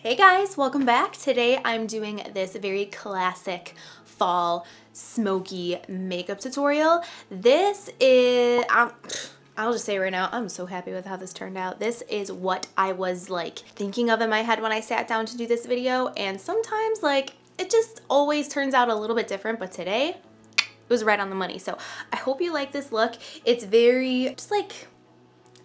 Hey guys, welcome back. Today I'm doing this very classic fall smoky makeup tutorial. This is, I'll just say right now, I'm so happy with how this turned out. This is what I was like thinking of in my head when I sat down to do this video, and sometimes like it just always turns out a little bit different, but today it was right on the money. So I hope you like this look. It's very just like,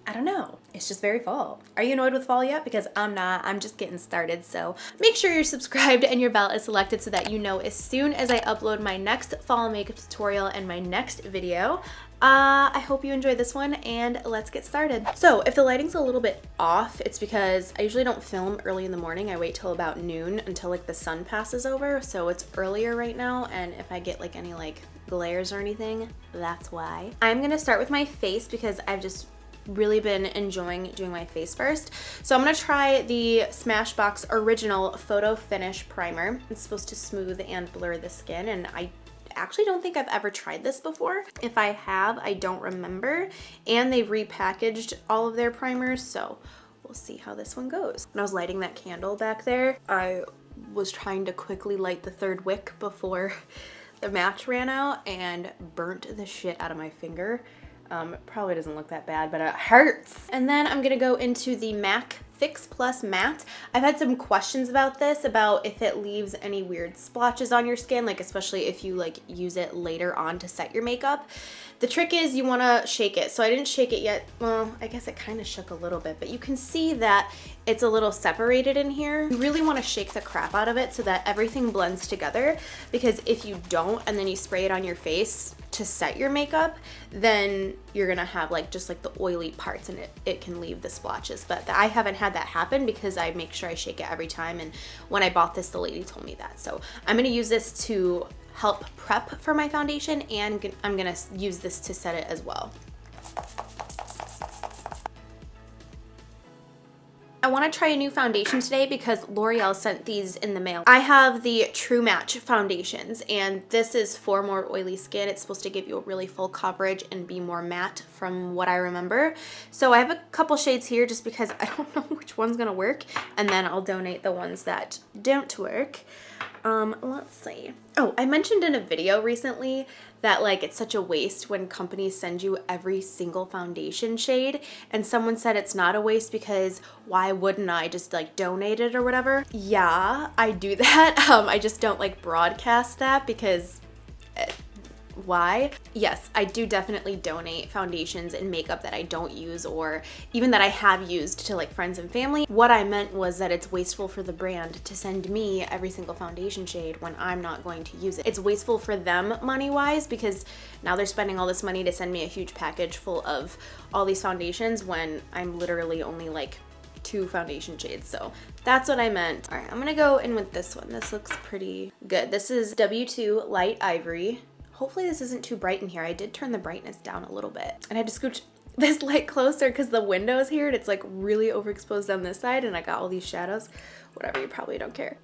I don't know. It's just very fall. Are you annoyed with fall yet? Because I'm not. I'm just getting started. So make sure you're subscribed and your bell is selected so that you know as soon as I upload my next fall makeup tutorial and my next video. I hope you enjoy this one and let's get started. So if the lighting's a little bit off, it's because I usually don't film early in the morning. I wait till about noon until like the sun passes over. So it's earlier right now, and if I get like any like glares or anything, that's why. I'm gonna start with my face because I've just really been enjoying doing my face first. So I'm gonna try the Smashbox Original Photo Finish Primer. It's supposed to smooth and blur the skin, and I actually don't think I've ever tried this before. If I have, I don't remember. And they've repackaged all of their primers, so we'll see how this one goes. When I was lighting that candle back there, I was trying to quickly light the third wick before the match ran out and burnt the shit out of my finger. It probably doesn't look that bad, but it hurts. And then I'm gonna go into the MAC Fix Plus Matte. I've had some questions about this, about if it leaves any weird splotches on your skin, like especially if you like use it later on to set your makeup. The trick is you wanna shake it. So I didn't shake it yet. Well, I guess it kind of shook a little bit, but you can see that it's a little separated in here. You really wanna shake the crap out of it so that everything blends together, because if you don't and then you spray it on your face to set your makeup, then you're gonna have like just like the oily parts, and it can leave the splotches. But I haven't had that happen because I make sure I shake it every time, and when I bought this, the lady told me that. So I'm gonna use this to help prep for my foundation, and I'm gonna use this to set it as well. I want to try a new foundation today because L'Oreal sent these in the mail. I have the True Match foundations, and this is for more oily skin. It's supposed to give you a really full coverage and be more matte from what I remember. So I have a couple shades here just because I don't know which one's gonna work, and then I'll donate the ones that don't work. Let's see. Oh, I mentioned in a video recently that like it's such a waste when companies send you every single foundation shade, and someone said it's not a waste because why wouldn't I just like donate it or whatever? Yeah, I do that. I just don't like broadcast that because why? Yes, I do definitely donate foundations and makeup that I don't use, or even that I have used, to like friends and family. What I meant was that it's wasteful for the brand to send me every single foundation shade when I'm not going to use it. It's wasteful for them money-wise because now they're spending all this money to send me a huge package full of all these foundations when I'm literally only like 2 foundation shades. So that's what I meant. All right, I'm gonna go in with this one. This looks pretty good. This is W2 Light Ivory. Hopefully this isn't too bright in here. I did turn the brightness down a little bit, and I had to scooch this light closer because the window's here and it's like really overexposed on this side, and I got all these shadows. Whatever, you probably don't care.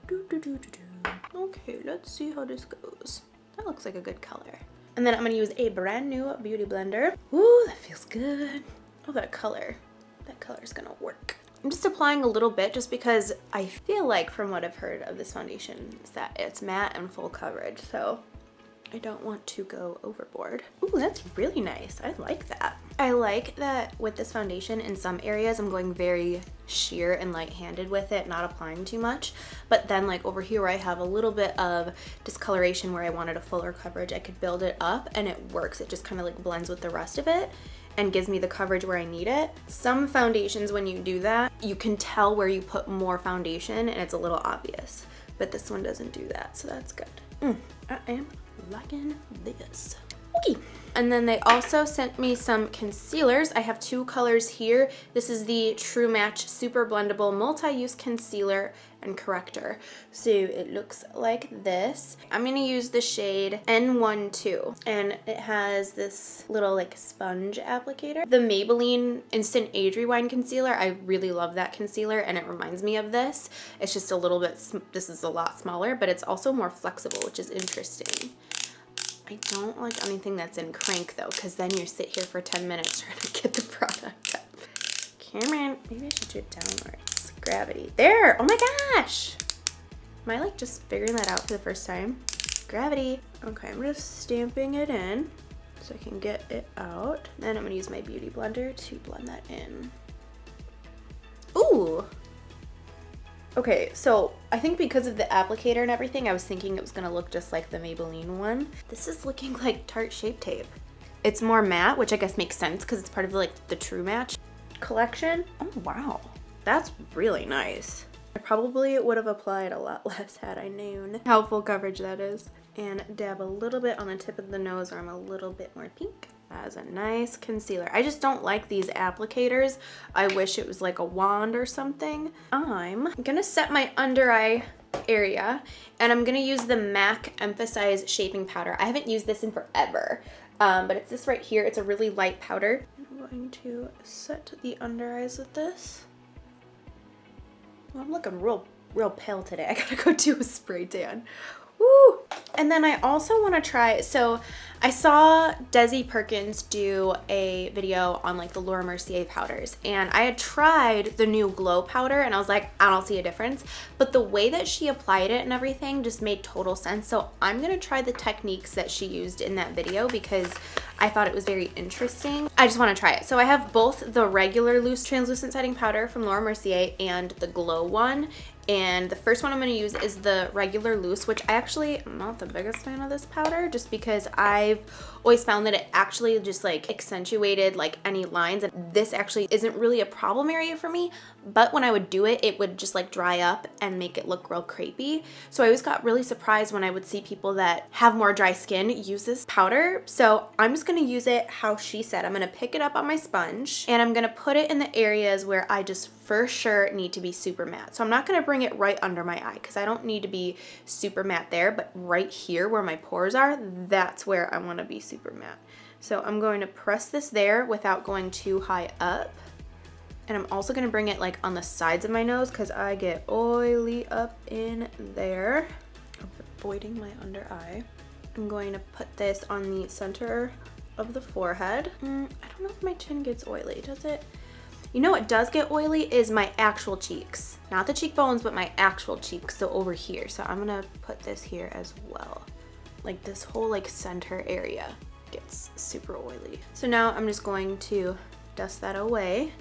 Okay, let's see how this goes. That looks like a good color. And then I'm gonna use a brand new beauty blender. Ooh, that feels good. Oh, that color's gonna work. I'm just applying a little bit just because I feel like, from what I've heard of this foundation, is that it's matte and full coverage, so I don't want to go overboard. Ooh, that's really nice. I like that. I like that with this foundation, in some areas I'm going very sheer and light-handed with it, not applying too much. But then like over here where I have a little bit of discoloration where I wanted a fuller coverage, I could build it up and it works. It just kind of like blends with the rest of it and gives me the coverage where I need it. Some foundations, when you do that, you can tell where you put more foundation and it's a little obvious. But this one doesn't do that, so that's good. I am liking this. Okay. And then they also sent me some concealers. I have 2 colors here. This is the True Match Super Blendable Multi-Use Concealer and Corrector. So it looks like this. I'm gonna use the shade N12, and it has this little like sponge applicator. The Maybelline Instant Age Rewind Concealer, I really love that concealer, and it reminds me of this. It's just a little bit, this is a lot smaller, but it's also more flexible, which is interesting. I don't like anything that's in crank though, because then you sit here for 10 minutes trying to get the product up. Cameron, maybe I should do it downwards. Gravity. There! Oh my gosh! Am I like just figuring that out for the first time? Gravity. Okay, I'm just stamping it in so I can get it out. Then I'm gonna use my beauty blender to blend that in. Ooh! Okay, so I think because of the applicator and everything, I was thinking it was gonna look just like the Maybelline one. This is looking like Tarte Shape Tape. It's more matte, which I guess makes sense because it's part of like the True Match collection. Oh wow, that's really nice. I probably would have applied a lot less had I known how full coverage that is. And dab a little bit on the tip of the nose where I'm a little bit more pink. As a nice concealer. I just don't like these applicators. I wish it was like a wand or something. I'm gonna set my under eye area and I'm gonna use the MAC Emphasize Shaping Powder. I haven't used this in forever, but it's this right here. It's a really light powder. I'm going to set the under eyes with this. Well, I'm looking real pale today. I gotta go do a spray tan. Woo! And then I also want to try, so I saw Desi Perkins do a video on like the Laura Mercier powders, and I had tried the new Glow powder and I was like, I don't see a difference, but the way that she applied it and everything just made total sense. So I'm gonna try the techniques that she used in that video because I thought it was very interesting. I just want to try it. So I have both the regular loose translucent setting powder from Laura Mercier and the Glow one. And the first one I'm going to use is the regular loose, which I actually am not the biggest fan of this powder just because I've always found that it actually just like accentuated like any lines, and this actually isn't really a problem area for me, but when I would do it, it would just like dry up and make it look real crepey. So I always got really surprised when I would see people that have more dry skin use this powder. So I'm just going to use it how she said. I'm going to pick it up on my sponge and I'm going to put it in the areas where I just for sure need to be super matte. So I'm not going to bring it right under my eye because I don't need to be super matte there, but right here where my pores are, that's where I want to be super matte. So I'm going to press this there without going too high up. And I'm also going to bring it like on the sides of my nose because I get oily up in there, avoiding my under eye. I'm going to put this on the center of the forehead. I don't know if my chin gets oily, does it? You know what does get oily is my actual cheeks. Not the cheekbones, but my actual cheeks, so over here. So I'm gonna put this here as well. Like this whole like center area gets super oily. So now I'm just going to dust that away.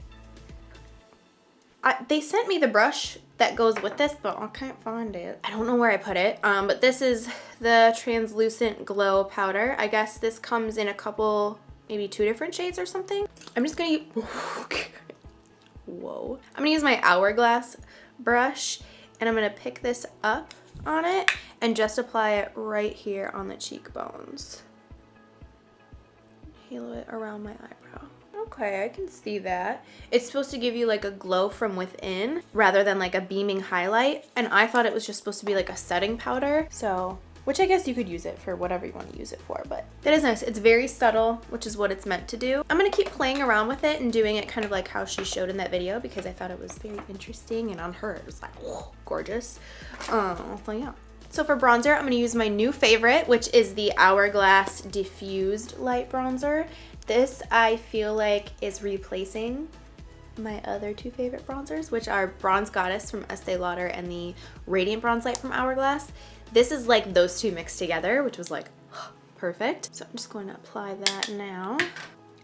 They sent me the brush that goes with this, but I can't find it. I don't know where I put it, but this is the Translucent Glow powder. I guess this comes in a couple, maybe 2 different shades or something. I'm just gonna use, whoa. I'm gonna use my Hourglass brush and I'm gonna pick this up on it and just apply it right here on the cheekbones. Halo it around my eyebrow. Okay, I can see that. It's supposed to give you like a glow from within rather than like a beaming highlight. And I thought it was just supposed to be like a setting powder. So, which I guess you could use it for whatever you want to use it for, but that is nice. It's very subtle, which is what it's meant to do. I'm gonna keep playing around with it and doing it kind of like how she showed in that video because I thought it was very interesting, and on her it was like, whoa, gorgeous. So yeah. So for bronzer, I'm gonna use my new favorite, which is the Hourglass Diffused Light Bronzer. This, I feel like, is replacing my other 2 favorite bronzers, which are Bronze Goddess from Estee Lauder and the Radiant Bronze Light from Hourglass. This is like those 2 mixed together, which was like perfect. So I'm just going to apply that now.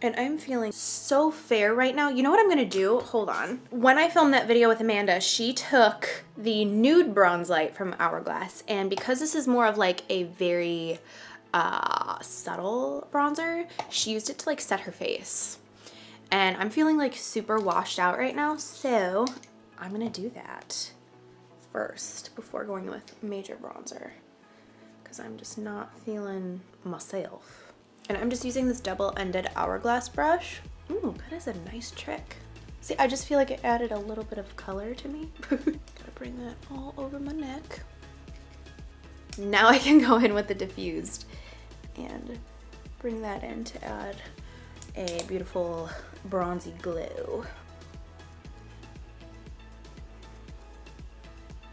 And I'm feeling so fair right now. You know what I'm gonna do? Hold on. When I filmed that video with Amanda, she took the Nude Bronze Light from Hourglass, and because this is more of like a very subtle bronzer, she used it to like set her face. And I'm feeling like super washed out right now, so I'm gonna do that first before going with major bronzer because I'm just not feeling myself. And I'm just using this double-ended Hourglass brush. Ooh, that is a nice trick. See, I just feel like it added a little bit of color to me. Gotta bring that all over my neck. Now I can go in with the diffused and bring that in to add a beautiful bronzy glow.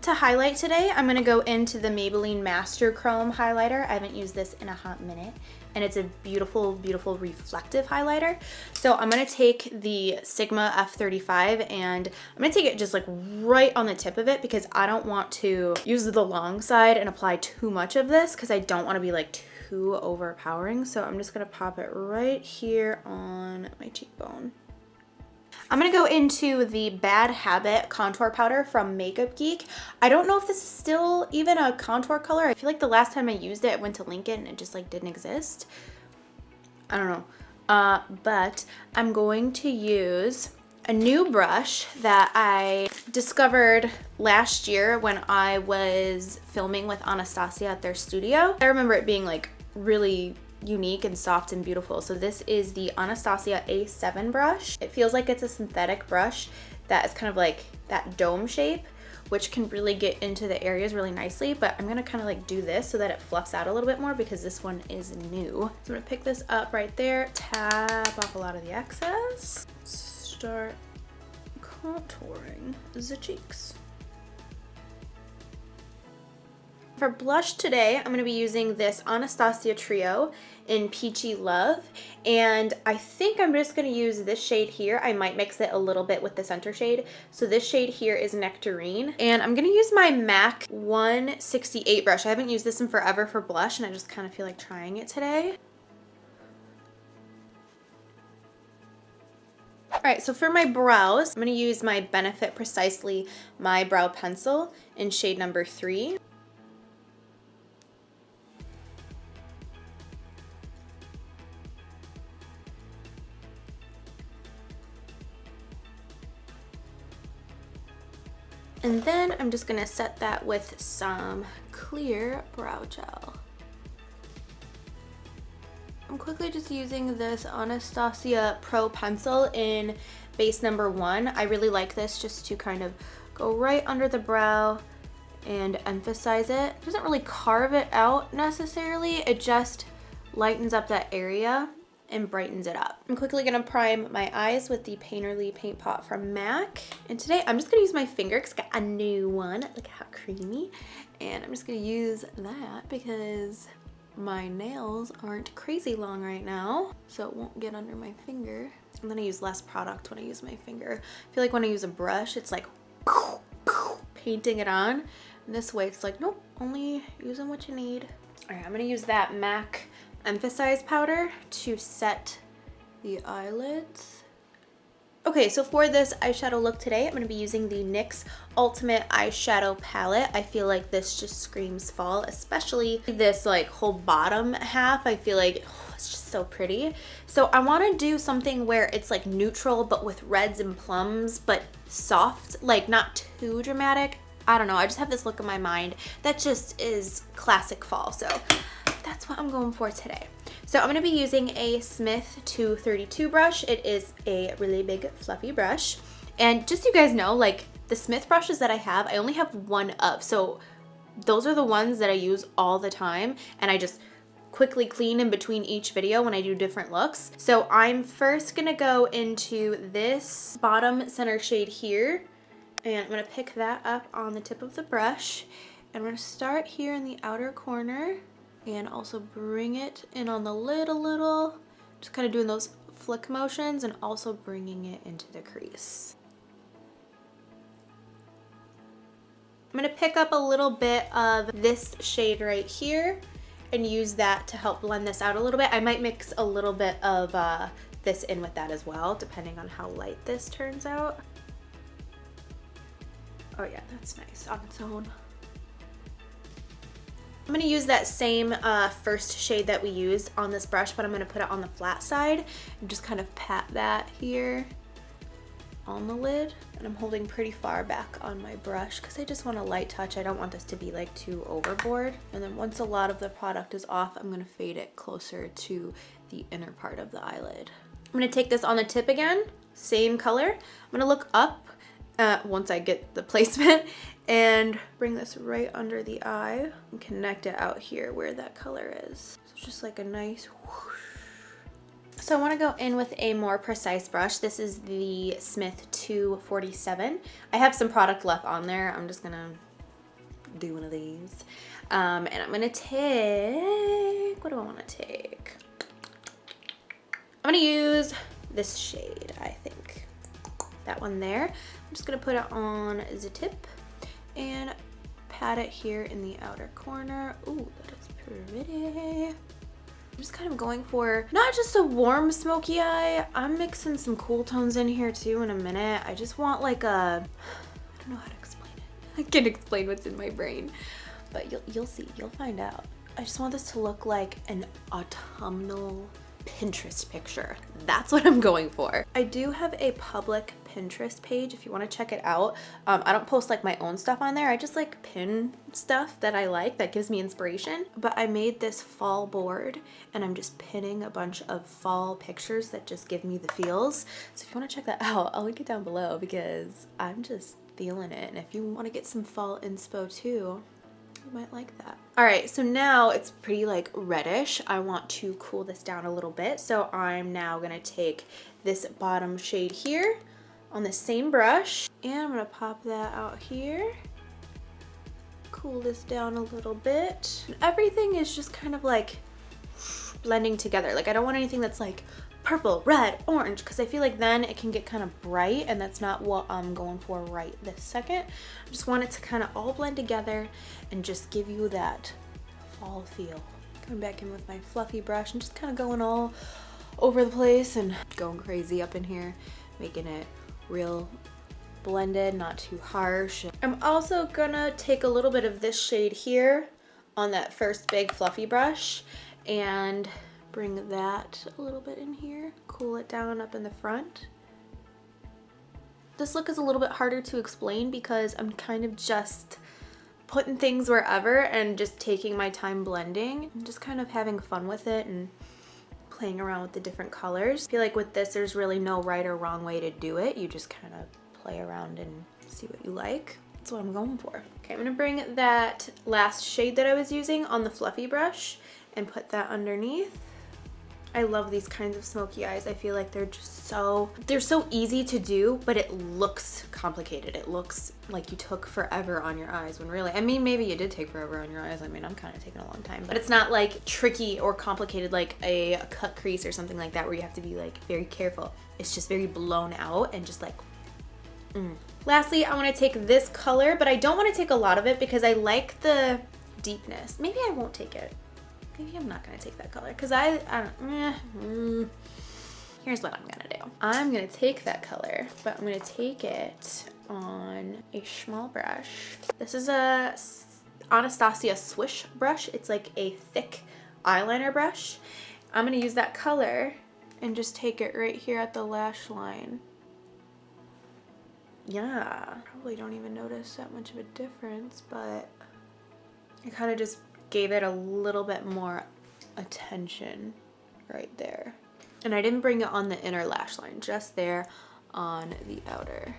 To highlight today, I'm gonna go into the Maybelline Master Chrome highlighter. I haven't used this in a hot minute, and it's a beautiful, beautiful reflective highlighter. So I'm gonna take the Sigma F35 and I'm gonna take it just like right on the tip of it because I don't want to use the long side and apply too much of this because I don't wanna be like too overpowering. So I'm just gonna pop it right here on my cheekbone. I'm gonna go into the Bad Habit contour powder from Makeup Geek. I don't know if this is still even a contour color. I feel like the last time I used it, I went to link it and it just like didn't exist. I don't know. But I'm going to use a new brush that I discovered last year when I was filming with Anastasia at their studio. I remember it being like really unique and soft and beautiful. So this is the Anastasia A7 brush. It feels like it's a synthetic brush that is kind of like that dome shape, which can really get into the areas really nicely, but I'm gonna kind of like do this so that it fluffs out a little bit more because this one is new. So I'm gonna pick this up right there, tap off a lot of the excess, start contouring the cheeks. For blush today, I'm going to be using this Anastasia Trio in Peachy Love, and I think I'm just going to use this shade here. I might mix it a little bit with the center shade. So this shade here is Nectarine, and I'm going to use my MAC 168 brush. I haven't used this in forever for blush, and I just kind of feel like trying it today. Alright, so for my brows, I'm going to use my Benefit Precisely My Brow Pencil in shade number 3. And then I'm just gonna set that with some clear brow gel. I'm quickly just using this Anastasia Pro Pencil in base number 1. I really like this just to kind of go right under the brow and emphasize it. It doesn't really carve it out necessarily, it just lightens up that area and brightens it up. I'm quickly gonna prime my eyes with the Painterly Paint Pot from MAC. And today I'm just gonna use my finger because I got a new one. Look how creamy. And I'm just gonna use that because my nails aren't crazy long right now, so it won't get under my finger. And then I use less product when I use my finger. I feel like when I use a brush, it's like painting it on. And this way it's like, nope, only using what you need. All right, I'm gonna use that MAC Emphasize powder to set the eyelids. Okay, so for this eyeshadow look today, I'm going to be using the NYX Ultimate Eyeshadow Palette. I feel like this just screams fall, especially this like whole bottom half. I feel like it's just so pretty. So I want to do something where it's like neutral but with reds and plums, but soft, like not too dramatic. I don't know, I just have this look in my mind that just is classic fall. So that's what I'm going for today. So I'm going to be using a Smith 232 brush. It is a really big fluffy brush. And just so you guys know, like the Smith brushes that I have, I only have one of. So those are the ones that I use all the time. And I just quickly clean in between each video when I do different looks. So I'm first going to go into this bottom center shade here. And I'm going to pick that up on the tip of the brush. And we're going to start here in the outer corner. And also bring it in on the lid a little, just kind of doing those flick motions and also bringing it into the crease. I'm going to pick up a little bit of this shade right here and use that to help blend this out a little bit. I might mix a little bit of this in with that as well, depending on how light this turns out. Oh yeah, that's nice on its own. I'm going to use that same first shade that we used on this brush, but I'm going to put it on the flat side and just kind of pat that here on the lid. And I'm holding pretty far back on my brush because I just want a light touch. I don't want this to be like too overboard. And then once a lot of the product is off, I'm going to fade it closer to the inner part of the eyelid. I'm going to take this on the tip again, same color. I'm going to look up once I get the placement and bring this right under the eye and connect it out here where that color is. So it's just like a nice whoosh. So I want to go in with a more precise brush. This is the Smith 247. I have some product left on there. I'm just gonna do one of these. And I'm gonna take, what do I wanna take? I'm gonna use this shade, I think. That one there. I'm just gonna put it on the tip and pat it here in the outer corner. Ooh, that is pretty. I'm just kind of going for not just a warm smoky eye. I'm mixing some cool tones in here too in a minute. I just want like a, I don't know how to explain it. I can't explain what's in my brain, but you'll see, you'll find out. I just want this to look like an autumnal Pinterest picture. That's what I'm going for. I do have a public Pinterest page if you want to check it out. I don't post like my own stuff on there. I just like pin stuff that I like that gives me inspiration. But I made this fall board and I'm just pinning a bunch of fall pictures that just give me the feels. So if you want to check that out, I'll link it down below because I'm just feeling it. And if you want to get some fall inspo too, you might like that. All right, so now it's pretty like reddish. I want to cool this down a little bit. So I'm now gonna take this bottom shade here on the same brush and I'm gonna pop that out here. Cool this down a little bit. And everything is just kind of like blending together. Like I don't want anything that's like purple, red, orange, because I feel like then it can get kind of bright and that's not what I'm going for right this second. I just want it to kind of all blend together and just give you that fall feel. Coming back in with my fluffy brush and just kind of going all over the place and going crazy up in here, making it real blended, not too harsh. I'm also gonna take a little bit of this shade here on that first big fluffy brush and bring that a little bit in here, cool it down up in the front. This look is a little bit harder to explain because I'm kind of just putting things wherever and just taking my time blending and just kind of having fun with it and playing around with the different colors. I feel like with this, there's really no right or wrong way to do it. You just kind of play around and see what you like. That's what I'm going for. Okay, I'm gonna bring that last shade that I was using on the fluffy brush and put that underneath. I love these kinds of smoky eyes. I feel like they're just so easy to do, but it looks complicated. It looks like you took forever on your eyes when really, I mean, maybe you did take forever on your eyes. I mean, I'm kind of taking a long time, but it's not like tricky or complicated like a cut crease or something like that where you have to be like very careful. It's just very blown out and just like, Lastly, I want to take this color, but I don't want to take a lot of it because I like the deepness. Maybe I won't take it. Maybe I'm not gonna take that color because I don't, here's what I'm gonna do. I'm gonna take that color, but I'm gonna take it on a small brush. This is a Anastasia Swish brush. It's like a thick eyeliner brush. I'm gonna use that color and just take it right here at the lash line. Yeah, probably don't even notice that much of a difference, but I kind of just gave it a little bit more attention right there. And I didn't bring it on the inner lash line, just there on the outer.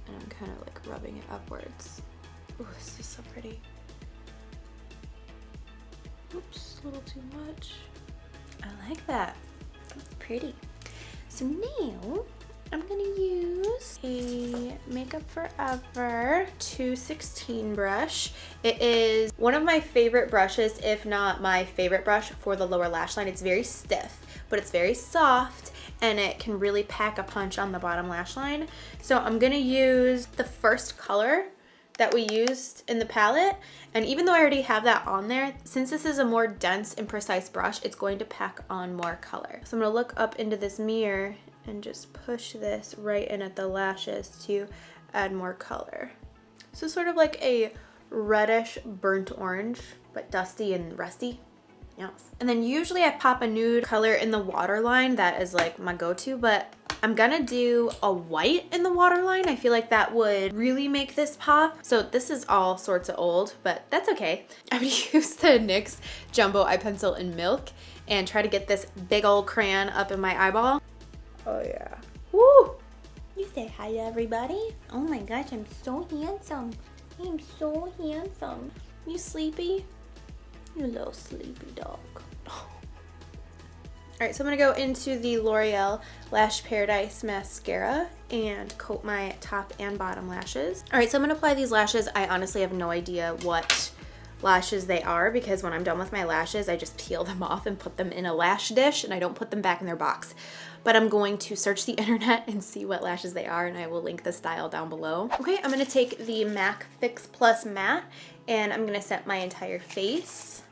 And I'm kind of like rubbing it upwards. Ooh, this is so pretty. Oops, a little too much. I like that. That's pretty. So now I'm gonna use a Makeup Forever 216 brush. It is one of my favorite brushes, if not my favorite brush for the lower lash line. It's very stiff, but it's very soft and it can really pack a punch on the bottom lash line. So I'm gonna use the first color that we used in the palette. And even though I already have that on there, since this is a more dense and precise brush, it's going to pack on more color. So I'm gonna look up into this mirror and just push this right in at the lashes to add more color. So sort of like a reddish burnt orange, but dusty and rusty. Yes. And then usually I pop a nude color in the waterline. That is like my go-to, but I'm gonna do a white in the waterline. I feel like that would really make this pop. So this is all sorts of old, but that's okay. I'm gonna use the NYX Jumbo Eye Pencil in Milk and try to get this big old crayon up in my eyeball. Oh yeah. Woo! You say hi to everybody. Oh my gosh, I'm so handsome. I'm so handsome. You sleepy? You little sleepy dog. Alright, so I'm going to go into the L'Oreal Lash Paradise Mascara and coat my top and bottom lashes. Alright, so I'm going to apply these lashes. I honestly have no idea what lashes they are because when I'm done with my lashes, I just peel them off and put them in a lash dish and I don't put them back in their box. But I'm going to search the internet and see what lashes they are, and I will link the style down below. Okay, I'm going to take the MAC Fix Plus Matte and I'm going to set my entire face.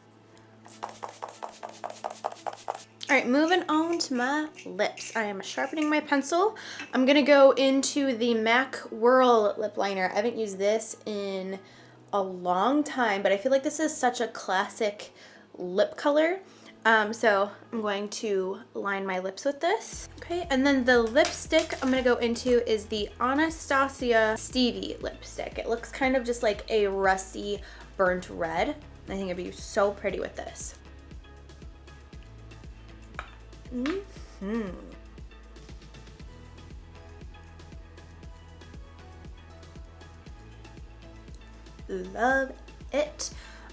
Alright, moving on to my lips. I am sharpening my pencil. I'm going to go into the MAC Whirl lip liner. I haven't used this in a long time, but I feel like this is such a classic lip color. So I'm going to line my lips with this. Okay, and then the lipstick I'm going to go into is the Anastasia Stevie lipstick. It looks kind of just like a rusty burnt red. I think it'd be so pretty with this. Love it.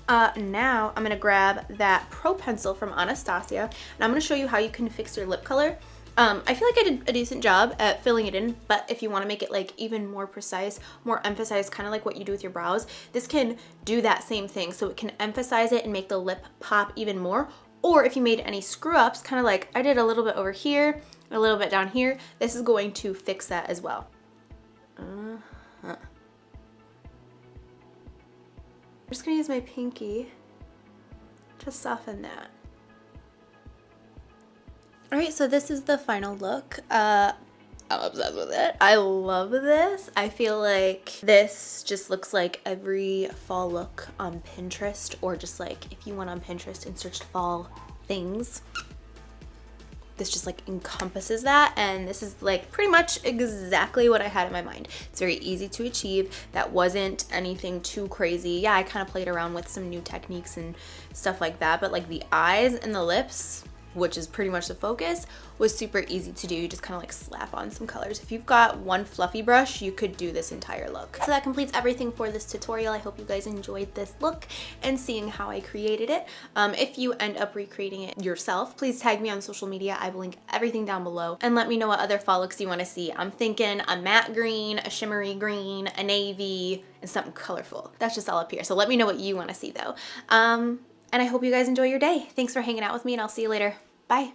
Now I'm gonna grab that Pro Pencil from Anastasia and I'm gonna show you how you can fix your lip color. I feel like I did a decent job at filling it in, but if you want to make it like even more precise, more emphasized, kind of like what you do with your brows, this can do that same thing. So it can emphasize it and make the lip pop even more. Or if you made any screw ups, kind of like I did a little bit over here, a little bit down here, this is going to fix that as well. I'm just gonna use my pinky to soften that. All right, so this is the final look. I'm obsessed with it. I love this. I feel like this just looks like every fall look on Pinterest, or just like if you went on Pinterest and searched fall things, this just like encompasses that, and this is like pretty much exactly what I had in my mind. It's very easy to achieve. That wasn't anything too crazy. Yeah, I kind of played around with some new techniques and stuff like that, but like the eyes and the lips, which is pretty much the focus, was super easy to do. You just kind of like slap on some colors. If you've got one fluffy brush, you could do this entire look. So that completes everything for this tutorial. I hope you guys enjoyed this look and seeing how I created it. If you end up recreating it yourself, please tag me on social media. I will link everything down below, and let me know what other fall looks you want to see. I'm thinking a matte green, a shimmery green, a navy, and something colorful. That's just all up here. So let me know what you want to see though. And I hope you guys enjoy your day. Thanks for hanging out with me, and I'll see you later. Bye.